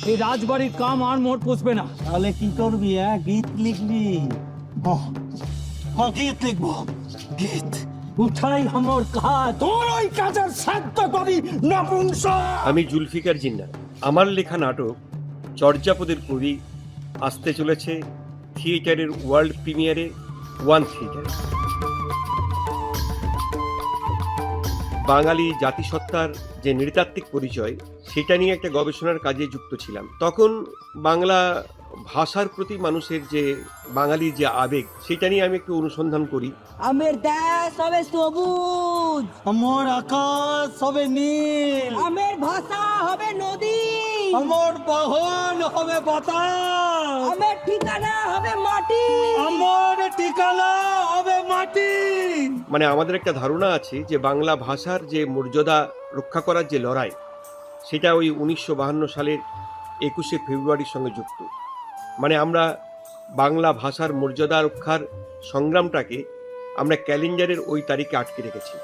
এই রাজবাড়ির কাম আর মোট পুষবে না। তাহলে কি করবি? গীত লিখবি? গীত লিখবো, গীত। উঠাই আমার কাজ, তোর ওই কাজের সাধ্য করি নপুংসক। আমি জুলফিকার জিন্না। আমার লেখা নাটক চর্যাপদের কবি আসতে চলেছে থিয়েটারের ওয়ার্ল্ড প্রিমিয়ারে, ওয়ান থিয়েটারে। বাঙালি জাতিসত্তার যে নৃতাত্ত্বিক পরিচয়, সেটা নিয়ে একটা গবেষণার কাজে যুক্ত ছিলাম। তখন বাংলা ভাষার প্রতি মানুষের যে বাঙালির যে আবেগ, সেটা নিয়ে আমি একটু অনুসন্ধান করি। আমের দেশ হবে সবুজ, আমার আকাশ হবে নীল, আমের ভাষা হবে নদী, আমার বাহন হবে বাতাস, আমের ঠিকানা হবে মাটি, আমার ঠিকানা হবে মাটি। মানে আমাদের একটা ধারণা আছে যে বাংলা ভাষার যে মর্যাদা রক্ষা করার যে লড়াই, সেটা ওই 1952 সালের 21শে ফেব্রুয়ারির সঙ্গে যুক্ত। মানে আমরা বাংলা ভাষার মর্যাদা রক্ষার সংগ্রামটাকে আমরা ক্যালেন্ডারের ওই তারিখে আটকে রেখেছি।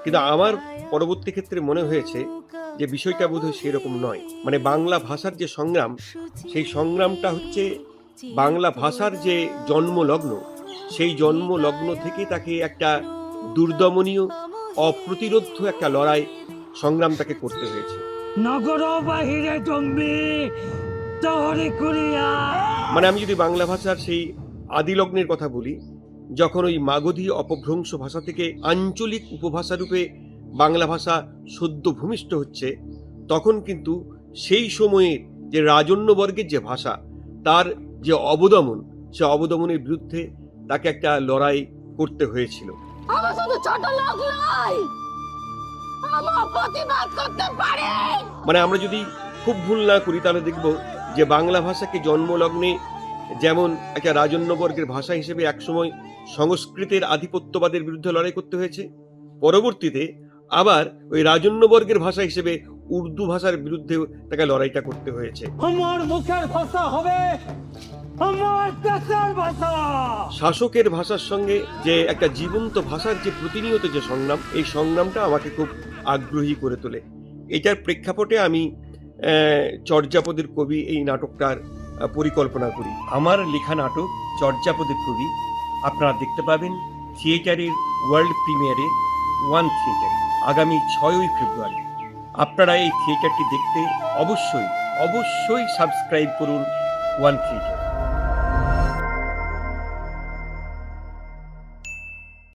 কিন্তু আমার পরবর্তী ক্ষেত্রে মনে হয়েছে যে বিষয়টা বোধহয় সেরকম নয়। মানে বাংলা ভাষার যে সংগ্রাম, সেই সংগ্রামটা হচ্ছে বাংলা ভাষার যে জন্মলগ্ন, সেই জন্মলগ্ন থেকে তাকে একটা দুর্দমনীয়, অপ্রতিরোধ্য একটা লড়াই, সংগ্রাম তাকে করতে হয়েছে। নগর বাহিরে জম্বি তোরে করিয়া। মানে আমি যদি বাংলা ভাষার সেই আদিলগ্নের কথা বলি, যখন ওই মাগধী অপভ্রংশ ভাষা থেকে আঞ্চলিক উপভাষা রূপে বাংলা ভাষা সদ্য ভূমিষ্ঠ হচ্ছে, তখন কিন্তু সেই সময়ের যে রাজন্যবর্গের যে ভাষা, তার যে অবদমন, সে অবদমনের বিরুদ্ধে তাকে একটা লড়াই করতে হয়েছিল। আমার শুধু ছোট লোক নয়, আমার প্রতিবাদ করতে পারে। মানে আমরা যদি খুব ভুল না করি, তাহলে দেখব যে বাংলা ভাষাকে জন্মলগ্নে যেমন একটা রাজন্যবর্গের ভাষা হিসেবে একসময় সংস্কৃতের আধিপত্যবাদের বিরুদ্ধে লড়াই করতে হয়েছে, পরবর্তীতে আবার ওই রাজন্যবর্গের ভাষা হিসেবে উর্দু ভাষার বিরুদ্ধে তাকে লড়াইটা করতে হয়েছে। আমার মুখের ভাষা হবে আমার দেশের ভাষা। শাসকের ভাষার সঙ্গে যে একটা জীবন্ত ভাষার যে প্রতিনিয়ত যে সংগ্রাম, এই সংগ্রামটা আমাকে খুব আগ্রহী করে তোলে। এটার প্রেক্ষাপটে আমি চর্যাপদের কবি এই নাটকটার পরিকল্পনা করি। আমার লেখা নাটক চর্যাপদের কবি আপনারা দেখতে পাবেন থিয়েটারের ওয়ার্ল্ড প্রিমিয়ারে, ওয়ান থিয়েটারে, আগামী 6ই ফেব্রুয়ারি। আপনারা এই থিয়েটারটি দেখতে অবশ্যই সাবস্ক্রাইব করুন ওয়ান থিয়েটার।